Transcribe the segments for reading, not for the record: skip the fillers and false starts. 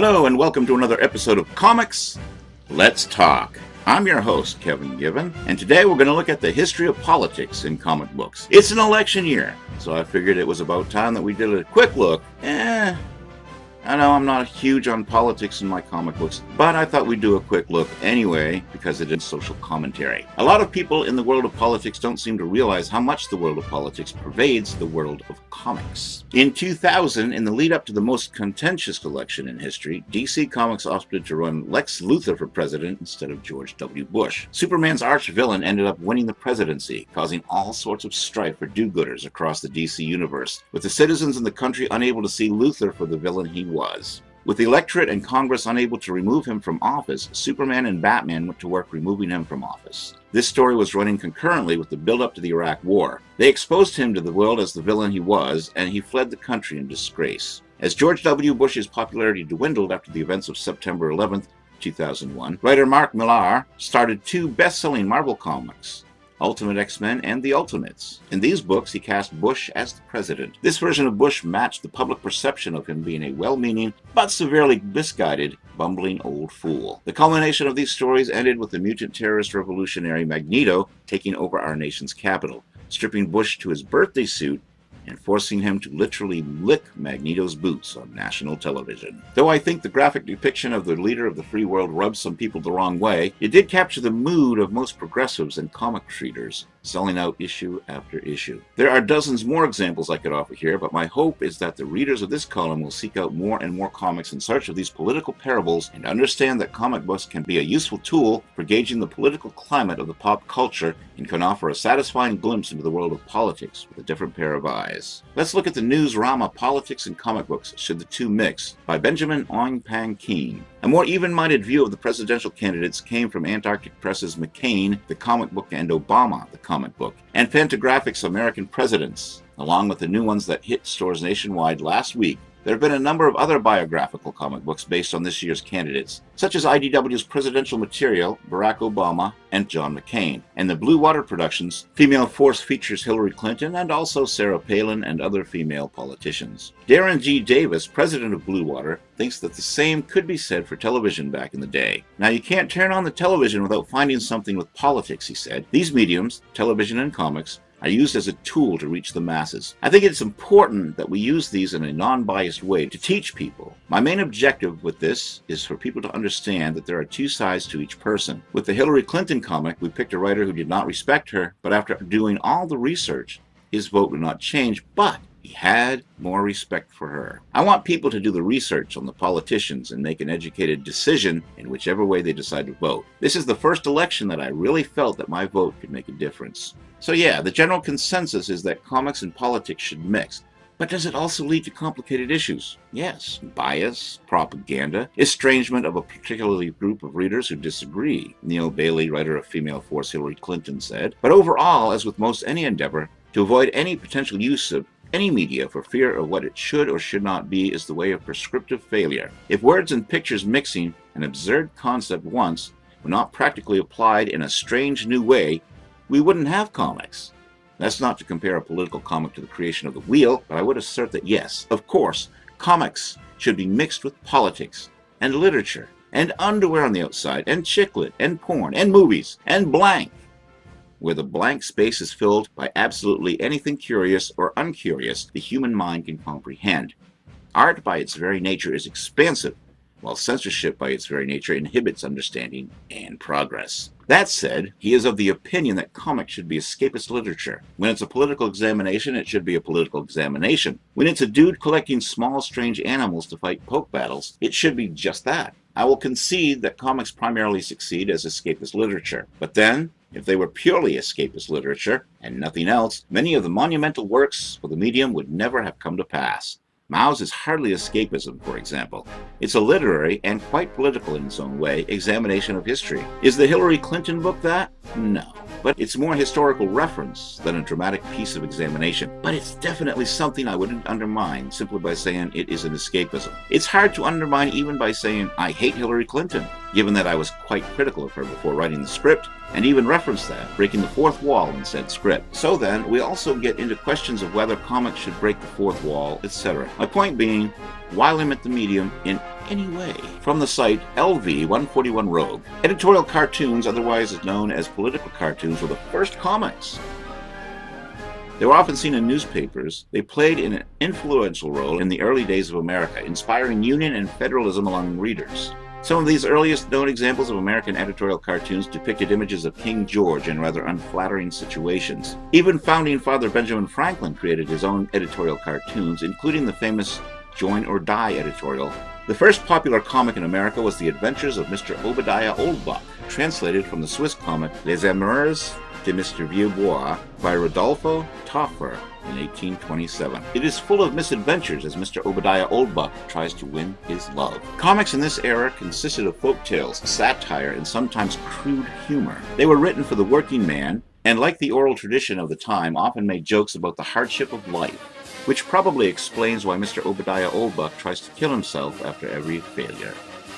Hello and welcome to another episode of Comics Let's Talk. I'm your host, Kevin Given, and today we're going to look at the history of politics in comic books. It's an election year, so I figured it was about time that we did a quick look. I know I'm not huge on politics in my comic books, but I thought we'd do a quick look anyway because it is social commentary. A lot of people in the world of politics don't seem to realize how much the world of politics pervades the world of comics. In 2000, in the lead up to the most contentious election in history, DC Comics opted to run Lex Luthor for president instead of George W. Bush. Superman's arch-villain ended up winning the presidency, causing all sorts of strife for do-gooders across the DC universe, with the citizens in the country unable to see Luthor for the villain he was. With the electorate and Congress unable to remove him from office, Superman and Batman went to work removing him from office. This story was running concurrently with the build-up to the Iraq War. They exposed him to the world as the villain he was, and he fled the country in disgrace. As George W. Bush's popularity dwindled after the events of September 11th, 2001, writer Mark Millar started two best-selling Marvel comics, Ultimate X-Men and The Ultimates. In these books, he cast Bush as the president. This version of Bush matched the public perception of him being a well-meaning, but severely misguided, bumbling old fool. The culmination of these stories ended with the mutant terrorist revolutionary Magneto taking over our nation's capital, stripping Bush to his birthday suit and forcing him to literally lick Magneto's boots on national television. Though I think the graphic depiction of the leader of the free world rubs some people the wrong way, it did capture the mood of most progressives and comic readers, selling out issue after issue. There are dozens more examples I could offer here, but my hope is that the readers of this column will seek out more and more comics in search of these political parables and understand that comic books can be a useful tool for gauging the political climate of the pop culture and can offer a satisfying glimpse into the world of politics with a different pair of eyes. Let's look at the newsrama Politics and Comic Books, Should the Two Mix? By Benjamin Oing-Pan Keene. A more even-minded view of the presidential candidates came from Antarctic Press's McCain, the comic book, and Obama, the comic book, and Fantagraphics' American Presidents, along with the new ones that hit stores nationwide last week. There have been a number of other biographical comic books based on this year's candidates, such as IDW's Presidential Material, Barack Obama, and John McCain, and the Blue Water Productions' Female Force features Hillary Clinton and also Sarah Palin and other female politicians. Darren G. Davis, president of Blue Water, thinks that the same could be said for television back in the day. Now, you can't turn on the television without finding something with politics, he said. These mediums, television and comics, are used as a tool to reach the masses. I think it's important that we use these in a non-biased way to teach people. My main objective with this is for people to understand that there are two sides to each person. With the Hillary Clinton comic, we picked a writer who did not respect her, but after doing all the research, his vote would not change, but he had more respect for her. I want people to do the research on the politicians and make an educated decision in whichever way they decide to vote. This is the first election that I really felt that my vote could make a difference. So yeah, the general consensus is that comics and politics should mix. But does it also lead to complicated issues? Yes. Bias, propaganda, estrangement of a particular group of readers who disagree, Neil Bailey, writer of Female Force Hillary Clinton, said. But overall, as with most any endeavor, to avoid any potential use of any media for fear of what it should or should not be is the way of prescriptive failure. If words and pictures mixing, an absurd concept once, were not practically applied in a strange new way, we wouldn't have comics. That's not to compare a political comic to the creation of the wheel, but I would assert that yes, of course, comics should be mixed with politics, and literature, and underwear on the outside, and chicklet, and porn, and movies, and blank, where the blank space is filled by absolutely anything curious or uncurious the human mind can comprehend. Art by its very nature is expansive, while censorship by its very nature inhibits understanding and progress. That said, he is of the opinion that comics should be escapist literature. When it's a political examination, it should be a political examination. When it's a dude collecting small, strange animals to fight poke battles, it should be just that. I will concede that comics primarily succeed as escapist literature. But then, if they were purely escapist literature, and nothing else, many of the monumental works for the medium would never have come to pass. Mao's is hardly escapism, for example. It's a literary, and quite political in its own way, examination of history. Is the Hillary Clinton book that? No. But it's more historical reference than a dramatic piece of examination. But it's definitely something I wouldn't undermine simply by saying it is an escapism. It's hard to undermine even by saying, I hate Hillary Clinton, given that I was quite critical of her before writing the script, and even referenced that, breaking the fourth wall in said script. So then, we also get into questions of whether comics should break the fourth wall, etc. My point being, why limit the medium in any way. From the site LV141 Rogue, editorial cartoons, otherwise known as political cartoons, were the first comics. They were often seen in newspapers. They played an influential role in the early days of America, inspiring union and federalism among readers. Some of these earliest known examples of American editorial cartoons depicted images of King George in rather unflattering situations. Even founding father Benjamin Franklin created his own editorial cartoons, including the famous Join or Die editorial. The first popular comic in America was The Adventures of Mr. Obadiah Oldbuck, translated from the Swiss comic Les Amours de Mr. Vieux-Bois by Rodolphe Toffer in 1827. It is full of misadventures as Mr. Obadiah Oldbuck tries to win his love. Comics in this era consisted of folk tales, satire, and sometimes crude humor. They were written for the working man, and like the oral tradition of the time, often made jokes about the hardship of life, which probably explains why Mr. Obadiah Oldbuck tries to kill himself after every failure.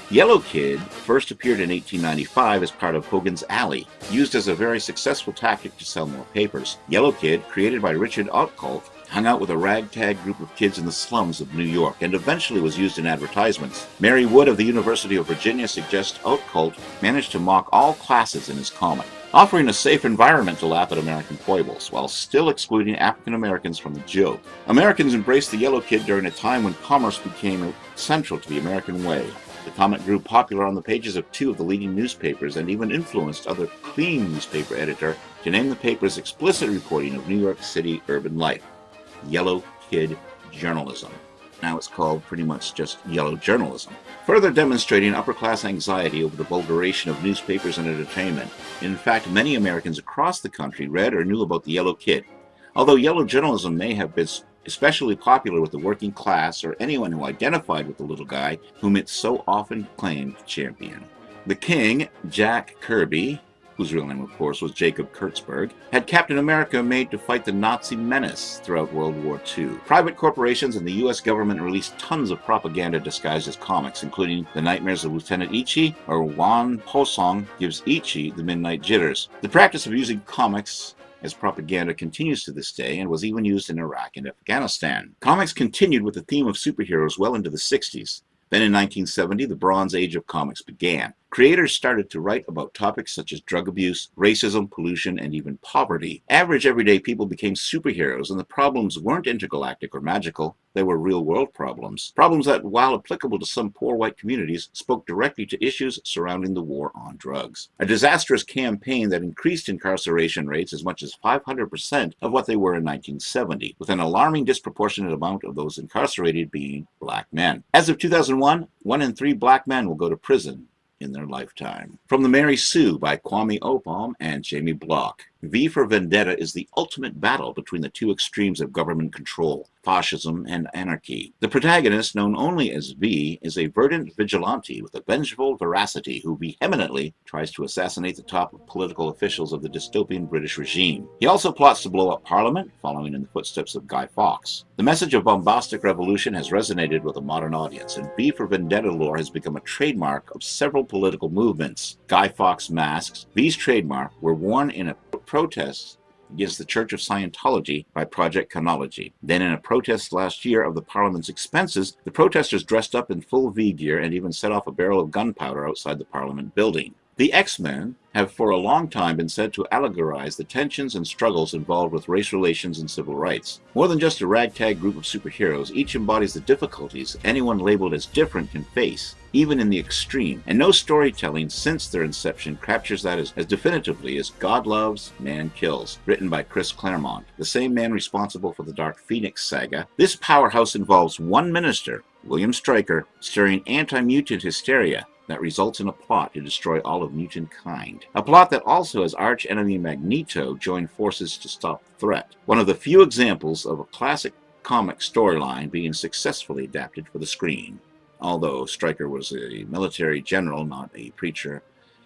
Yellow Kid first appeared in 1895 as part of Hogan's Alley, used as a very successful tactic to sell more papers. Yellow Kid, created by Richard Outcault, hung out with a ragtag group of kids in the slums of New York and eventually was used in advertisements. Mary Wood of the University of Virginia suggests Outcault managed to mock all classes in his comic, offering a safe environment to laugh at American foibles, while still excluding African Americans from the joke. Americans embraced the Yellow Kid during a time when commerce became central to the American way. The comic grew popular on the pages of two of the leading newspapers and even influenced other clean newspaper editor to name the paper's explicit reporting of New York City urban life Yellow Kid journalism. Now it's called pretty much just yellow journalism, further demonstrating upper-class anxiety over the vulgarization of newspapers and entertainment. In fact, many Americans across the country read or knew about the Yellow Kid, although yellow journalism may have been especially popular with the working class or anyone who identified with the little guy whom it so often claimed to champion. The king, Jack Kirby, whose real name of course was Jacob Kurtzberg, had Captain America made to fight the Nazi menace throughout World War II. Private corporations and the US government released tons of propaganda disguised as comics, including The Nightmares of Lieutenant Ichi, or Juan Posong Gives Ichi the Midnight Jitters. The practice of using comics as propaganda continues to this day and was even used in Iraq and Afghanistan. Comics continued with the theme of superheroes well into the 60s. Then in 1970, the Bronze Age of comics began. Creators started to write about topics such as drug abuse, racism, pollution, and even poverty. Average everyday people became superheroes, and the problems weren't intergalactic or magical. They were real-world problems. Problems that, while applicable to some poor white communities, spoke directly to issues surrounding the war on drugs. A disastrous campaign that increased incarceration rates as much as 500% of what they were in 1970, with an alarming disproportionate amount of those incarcerated being black men. As of 2001, 1 in 3 black men will go to prison in their lifetime. From the Mary Sue by Kwame Opam and Jamie Block. V for Vendetta is the ultimate battle between the two extremes of government control, fascism and anarchy. The protagonist, known only as V, is a verdant vigilante with a vengeful veracity who vehemently tries to assassinate the top political officials of the dystopian British regime. He also plots to blow up Parliament, following in the footsteps of Guy Fawkes. The message of bombastic revolution has resonated with a modern audience, and V for Vendetta lore has become a trademark of several political movements. Guy Fawkes masks, V's trademark, were worn in a protest against the Church of Scientology by Project Chronology. Then in a protest last year of the Parliament's expenses, the protesters dressed up in full V gear and even set off a barrel of gunpowder outside the Parliament building. The X-Men have for a long time been said to allegorize the tensions and struggles involved with race relations and civil rights. More than just a ragtag group of superheroes, each embodies the difficulties anyone labeled as different can face, even in the extreme, and no storytelling since their inception captures that as definitively as God Loves, Man Kills, written by Chris Claremont, the same man responsible for the Dark Phoenix saga. This powerhouse involves one minister, William Stryker, stirring anti-mutant hysteria that results in a plot to destroy all of mutant kind. A plot that also has arch-enemy Magneto join forces to stop the threat. One of the few examples of a classic comic storyline being successfully adapted for the screen, although Stryker was a military general, not a preacher,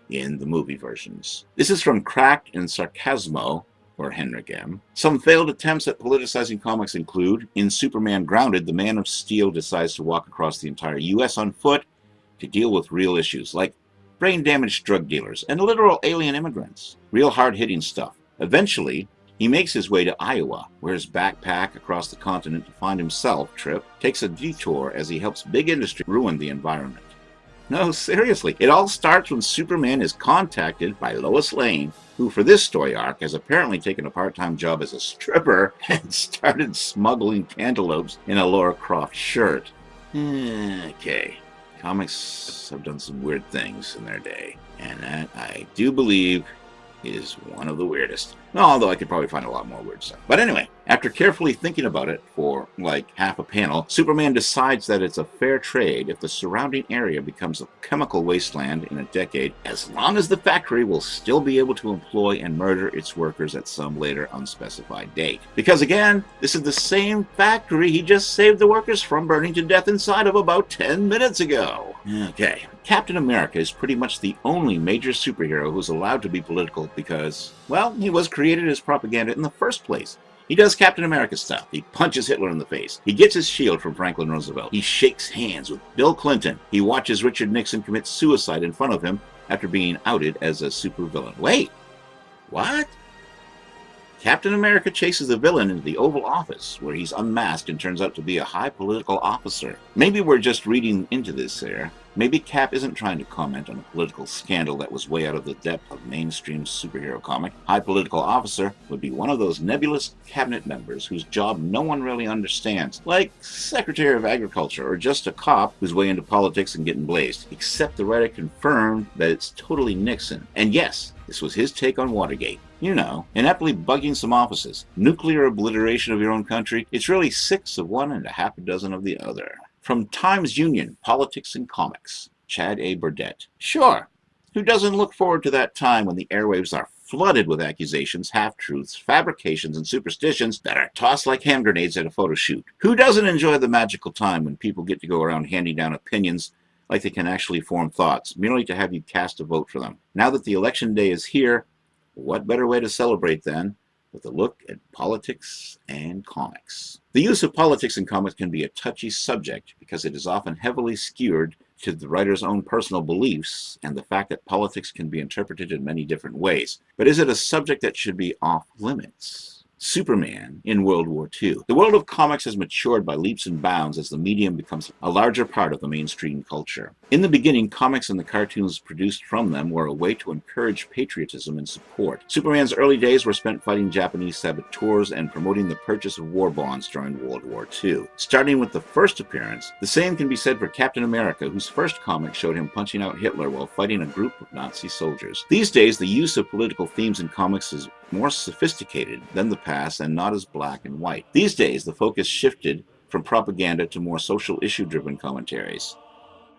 in the movie versions. This is from Cracked and Sarcasmo, or Henrik M. Some failed attempts at politicizing comics include, in Superman Grounded, the Man of Steel decides to walk across the entire U.S. on foot to deal with real issues like brain-damaged drug dealers and literal alien immigrants. Real hard-hitting stuff. Eventually, He makes his way to Iowa, where his backpack across the continent to find himself trip takes a detour as he helps big industry ruin the environment. No, seriously, it all starts when Superman is contacted by Lois Lane, who for this story arc has apparently taken a part-time job as a stripper and started smuggling cantaloupes in a Laura Croft shirt. Okay, comics have done some weird things in their day, and that, I do believe, is one of the weirdest. Although I could probably find a lot more weird stuff. But anyway, after carefully thinking about it for like half a panel, Superman decides that it's a fair trade if the surrounding area becomes a chemical wasteland in a decade, as long as the factory will still be able to employ and murder its workers at some later unspecified date. Because again, this is the same factory he just saved the workers from burning to death inside of about 10 minutes ago. Okay, Captain America is pretty much the only major superhero who's allowed to be political because, well, he was created as propaganda in the first place. He does Captain America stuff. He punches Hitler in the face. He gets his shield from Franklin Roosevelt. He shakes hands with Bill Clinton. He watches Richard Nixon commit suicide in front of him after being outed as a supervillain. Wait, what? Captain America chases the villain into the Oval Office, where he's unmasked and turns out to be a high political officer. Maybe we're just reading into this there. Maybe Cap isn't trying to comment on a political scandal that was way out of the depth of mainstream superhero comic. High political officer would be one of those nebulous cabinet members whose job no one really understands, like Secretary of Agriculture or just a cop who's way into politics and getting blazed. Except the writer confirmed that it's totally Nixon. And yes, this was his take on Watergate. You know, ineptly bugging some offices. Nuclear obliteration of your own country. It's really 6 of one and a half a dozen of the other. From Times Union, Politics and Comics, Chad A. Burdett. Sure, who doesn't look forward to that time when the airwaves are flooded with accusations, half-truths, fabrications, and superstitions that are tossed like hand grenades at a photo shoot? Who doesn't enjoy the magical time when people get to go around handing down opinions like they can actually form thoughts, merely to have you cast a vote for them? Now that the election day is here, what better way to celebrate then with a look at politics and comics? The use of politics in comics can be a touchy subject because it is often heavily skewed to the writer's own personal beliefs and the fact that politics can be interpreted in many different ways. But is it a subject that should be off limits? Superman in World War II. The world of comics has matured by leaps and bounds as the medium becomes a larger part of the mainstream culture. In the beginning, comics and the cartoons produced from them were a way to encourage patriotism and support. Superman's early days were spent fighting Japanese saboteurs and promoting the purchase of war bonds during World War II. Starting with the first appearance, the same can be said for Captain America, whose first comic showed him punching out Hitler while fighting a group of Nazi soldiers. These days, the use of political themes in comics is more sophisticated than the past and not as black and white. These days, the focus shifted from propaganda to more social issue-driven commentaries.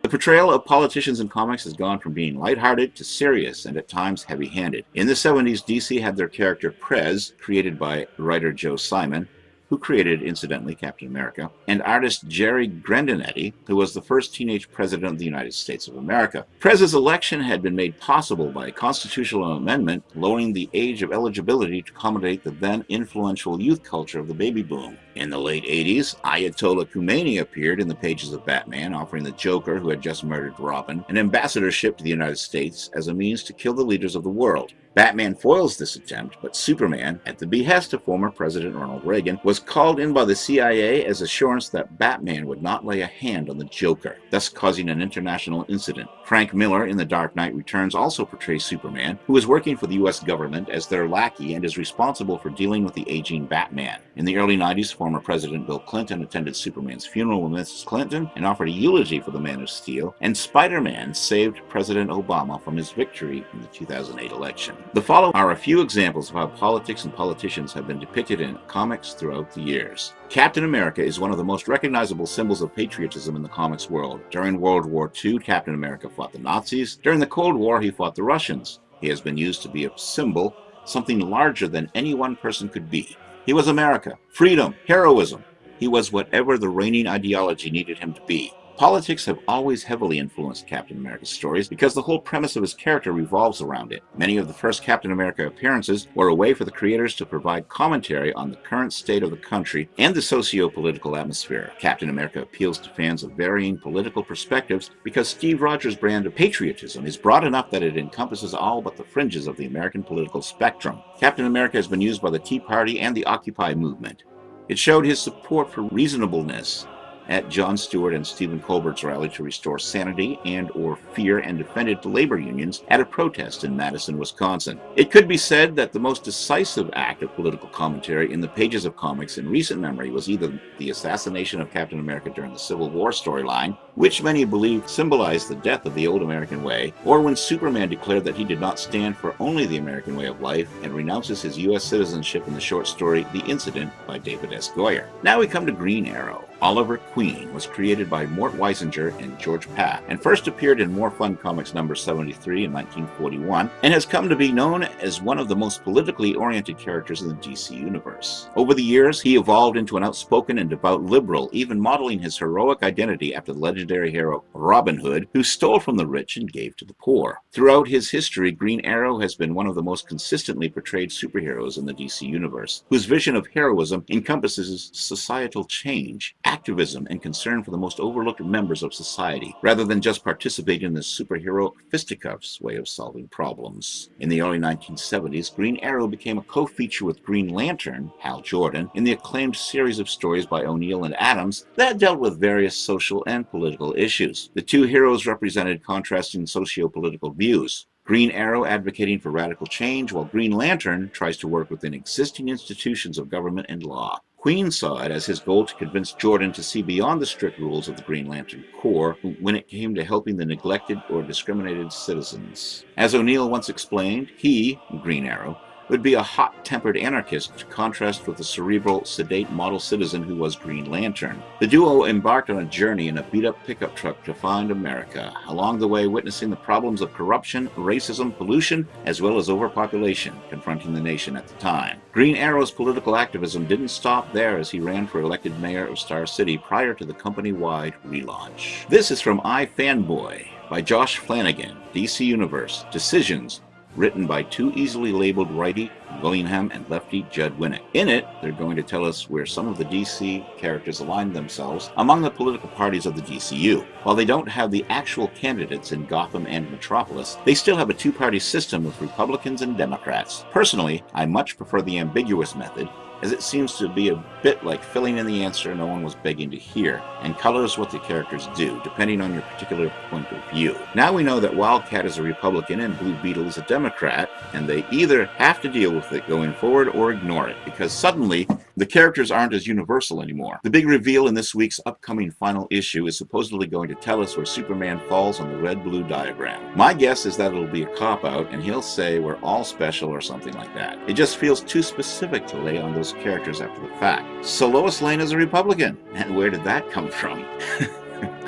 The portrayal of politicians in comics has gone from being lighthearted to serious and at times heavy-handed. In the 70s, DC had their character Prez, created by writer Joe Simon, who created, incidentally, Captain America, and artist Jerry Grandinetti, who was the first teenage president of the United States of America. Prez's election had been made possible by a constitutional amendment lowering the age of eligibility to accommodate the then influential youth culture of the baby boom. In the late 80s, Ayatollah Khomeini appeared in the pages of Batman, offering the Joker, who had just murdered Robin, an ambassadorship to the United States as a means to kill the leaders of the world. Batman foils this attempt, but Superman, at the behest of former President Ronald Reagan, was called in by the CIA as assurance that Batman would not lay a hand on the Joker, thus causing an international incident. Frank Miller in The Dark Knight Returns also portrays Superman, who is working for the U.S. government as their lackey and is responsible for dealing with the aging Batman. In the early 90s, former President Bill Clinton attended Superman's funeral with Mrs. Clinton and offered a eulogy for the Man of Steel, and Spider-Man saved President Obama from his victory in the 2008 election. The following are a few examples of how politics and politicians have been depicted in comics throughout the years. Captain America is one of the most recognizable symbols of patriotism in the comics world. During World War II, Captain America fought the Nazis. During the Cold War, he fought the Russians. He has been used to be a symbol, something larger than any one person could be. He was America, freedom, heroism. He was whatever the reigning ideology needed him to be. Politics have always heavily influenced Captain America's stories because the whole premise of his character revolves around it. Many of the first Captain America appearances were a way for the creators to provide commentary on the current state of the country and the socio-political atmosphere. Captain America appeals to fans of varying political perspectives because Steve Rogers' brand of patriotism is broad enough that it encompasses all but the fringes of the American political spectrum. Captain America has been used by the Tea Party and the Occupy movement. It showed his support for reasonableness at Jon Stewart and Stephen Colbert's rally to restore sanity and/or fear, and defended labor unions at a protest in Madison, Wisconsin. It could be said that the most decisive act of political commentary in the pages of comics in recent memory was either the assassination of Captain America during the Civil War storyline, which many believe symbolized the death of the old American way, or when Superman declared that he did not stand for only the American way of life and renounces his U.S. citizenship in the short story The Incident by David S. Goyer. Now we come to Green Arrow. Oliver Queen was created by Mort Weisinger and George Path, and first appeared in More Fun Comics number 73 in 1941, and has come to be known as one of the most politically oriented characters in the DC universe. Over the years, he evolved into an outspoken and devout liberal, even modeling his heroic identity after the legendary hero Robin Hood, who stole from the rich and gave to the poor. Throughout his history, Green Arrow has been one of the most consistently portrayed superheroes in the DC universe, whose vision of heroism encompasses societal change, activism, and concern for the most overlooked members of society, rather than just participating in the superhero fisticuffs way of solving problems. In the early 1970s, Green Arrow became a co-feature with Green Lantern, Hal Jordan, in the acclaimed series of stories by O'Neill and Adams that dealt with various social and political issues. The two heroes represented contrasting socio-political views. Green Arrow advocating for radical change, while Green Lantern tries to work within existing institutions of government and law. Queen saw it as his goal to convince Jordan to see beyond the strict rules of the Green Lantern Corps when it came to helping the neglected or discriminated citizens. As O'Neill once explained, he, Green Arrow, would be a hot-tempered anarchist to contrast with the cerebral, sedate model citizen who was Green Lantern. The duo embarked on a journey in a beat-up pickup truck to find America, along the way witnessing the problems of corruption, racism, pollution, as well as overpopulation confronting the nation at the time. Green Arrow's political activism didn't stop there as he ran for elected mayor of Star City prior to the company-wide relaunch. This is from iFanboy by Josh Flanagan, DC Universe, Decisions, written by two easily labeled righty Willingham and lefty Judd Winnick. In it, they're going to tell us where some of the DC characters align themselves among the political parties of the DCU. While they don't have the actual candidates in Gotham and Metropolis, they still have a two-party system with Republicans and Democrats. Personally, I much prefer the ambiguous method, as it seems to be a bit like filling in the answer no one was begging to hear, and colors what the characters do, depending on your particular point of view. Now we know that Wildcat is a Republican and Blue Beetle is a Democrat, and they either have to deal with it going forward or ignore it, because suddenly the characters aren't as universal anymore. The big reveal in this week's upcoming final issue is supposedly going to tell us where Superman falls on the red-blue diagram. My guess is that it'll be a cop-out, and he'll say we're all special or something like that. It just feels too specific to lay on those characters after the fact. So Lois Lane is a Republican, and where did that come from?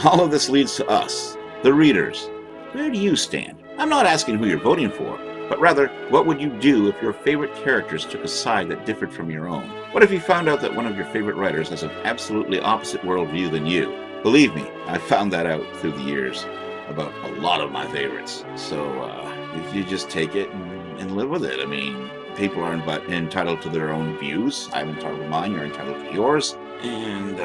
All of this leads to us, the readers. Where do you stand? I'm not asking who you're voting for, but rather, what would you do if your favorite characters took a side that differed from your own? What if you found out that one of your favorite writers has an absolutely opposite worldview than you? Believe me, I found that out through the years about a lot of my favorites. So if you just take it and live with it, I mean, people aren't but entitled to their own views. I'm entitled to mine, you're entitled to yours. And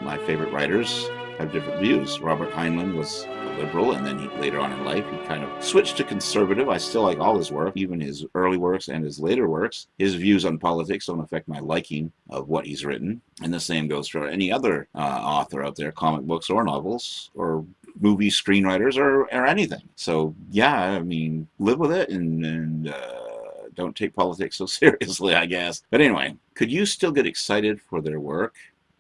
my favorite writers have different views. Robert Heinlein was a liberal, and then later on in life, he kind of switched to conservative. I still like all his work, even his early works and his later works. His views on politics don't affect my liking of what he's written. And the same goes for any other author out there, comic books or novels or movie screenwriters or anything. So, yeah, I mean, live with it and don't take politics so seriously, I guess. But anyway, could you still get excited for their work?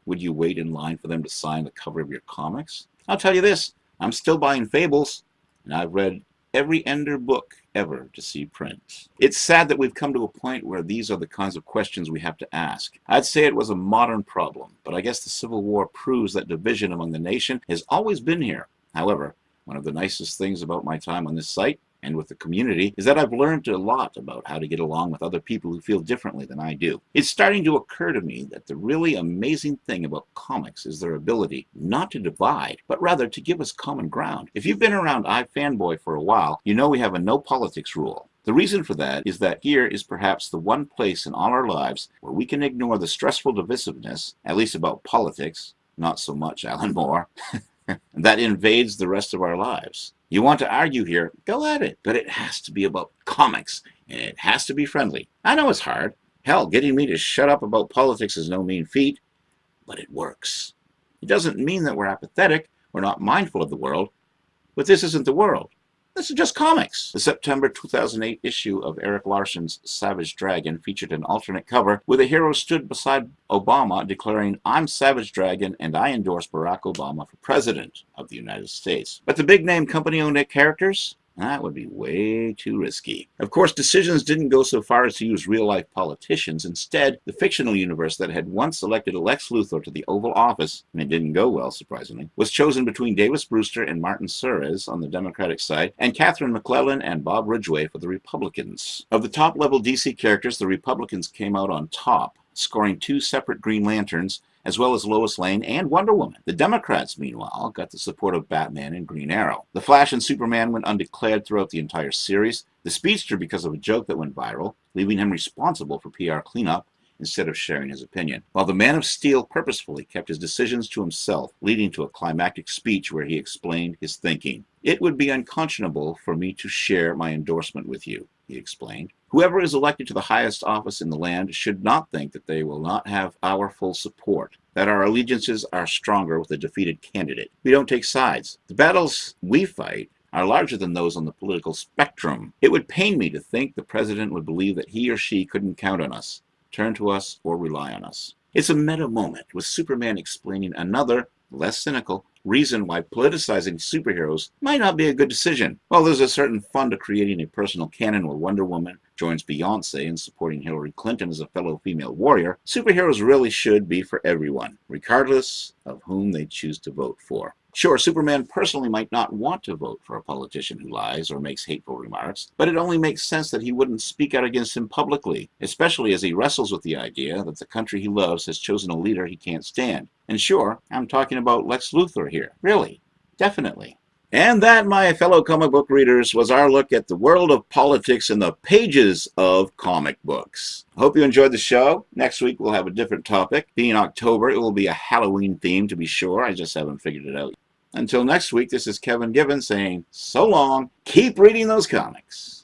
Would you wait in line for them to sign the cover of your comics? I'll tell you this, I'm still buying Fables, and I've read every Ender book ever to see print. It's sad that we've come to a point where these are the kinds of questions we have to ask. I'd say it was a modern problem, but I guess the Civil War proves that division among the nation has always been here. However, one of the nicest things about my time on this site and with the community is that I've learned a lot about how to get along with other people who feel differently than I do. It's starting to occur to me that the really amazing thing about comics is their ability not to divide, but rather to give us common ground. If you've been around iFanboy for a while, you know we have a no politics rule. The reason for that is that here is perhaps the one place in all our lives where we can ignore the stressful divisiveness, at least about politics, not so much Alan Moore, that invades the rest of our lives. You want to argue here, go at it, but it has to be about comics, and it has to be friendly. I know it's hard. Hell, getting me to shut up about politics is no mean feat, but it works. It doesn't mean that we're apathetic, we're not mindful of the world, but this isn't the world. This is just comics. The September 2008 issue of Erik Larsen's Savage Dragon featured an alternate cover where the hero stood beside Obama declaring, "I'm Savage Dragon and I endorse Barack Obama for President of the United States." But the big name company-owned characters? That would be way too risky. Of course, decisions didn't go so far as to use real-life politicians. Instead, the fictional universe that had once elected Lex Luthor to the Oval Office, and it didn't go well, surprisingly, was chosen between Davis Brewster and Martin Suarez on the Democratic side, and Catherine McClellan and Bob Ridgway for the Republicans. Of the top-level DC characters, the Republicans came out on top, scoring 2 separate Green Lanterns, as well as Lois Lane and Wonder Woman. The Democrats, meanwhile, got the support of Batman and Green Arrow. The Flash and Superman went undeclared throughout the entire series. The Speedster because of a joke that went viral, leaving him responsible for PR cleanup instead of sharing his opinion. While the Man of Steel purposefully kept his decisions to himself, leading to a climactic speech where he explained his thinking. "It would be unconscionable for me to share my endorsement with you," he explained. "Whoever is elected to the highest office in the land should not think that they will not have our full support, that our allegiances are stronger with a defeated candidate. We don't take sides. The battles we fight are larger than those on the political spectrum. It would pain me to think the president would believe that he or she couldn't count on us, turn to us, or rely on us." It's a meta moment, with Superman explaining another, less cynical, reason why politicizing superheroes might not be a good decision. While there's a certain fun to creating a personal canon where Wonder Woman joins Beyonce in supporting Hillary Clinton as a fellow female warrior, superheroes really should be for everyone, regardless of whom they choose to vote for. Sure, Superman personally might not want to vote for a politician who lies or makes hateful remarks, but it only makes sense that he wouldn't speak out against him publicly, especially as he wrestles with the idea that the country he loves has chosen a leader he can't stand. And sure, I'm talking about Lex Luthor here. Really. Definitely. And that, my fellow comic book readers, was our look at the world of politics in the pages of comic books. I hope you enjoyed the show. Next week we'll have a different topic. Being October, it will be a Halloween theme to be sure. I just haven't figured it out. Until next week, this is Kevin Given saying so long. Keep reading those comics.